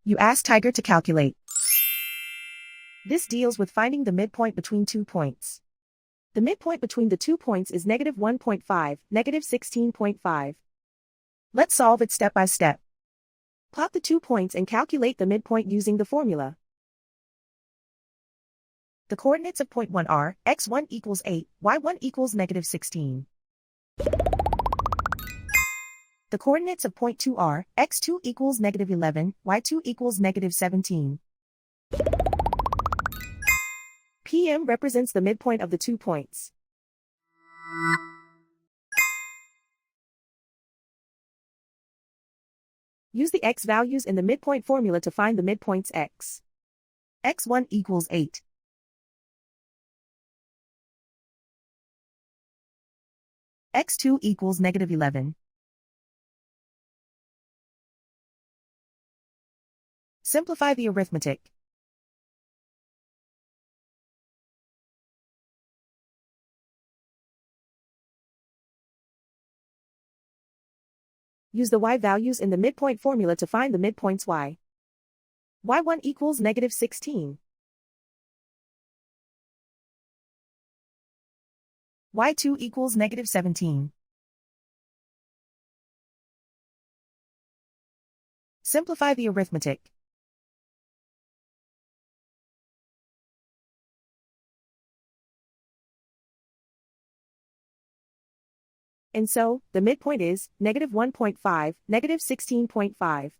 You ask Tiger to calculate. This deals with finding the midpoint between 2 points. The midpoint between the 2 points is -1.5, -16.5. Let's solve it step by step. Plot the 2 points and calculate the midpoint using the formula. The coordinates of point 1 are x1 equals 8, y1 equals -16. The coordinates of point 2 are x2 equals -11, y2 equals -17. PM represents the midpoint of the 2 points. Use the x values in the midpoint formula to find the midpoints x. x1 equals 8. x2 equals -11. Simplify the arithmetic. Use the y values in the midpoint formula to find the midpoints y. y1 equals -16. y2 equals -17. Simplify the arithmetic. And so, the midpoint is -1.5, -16.5.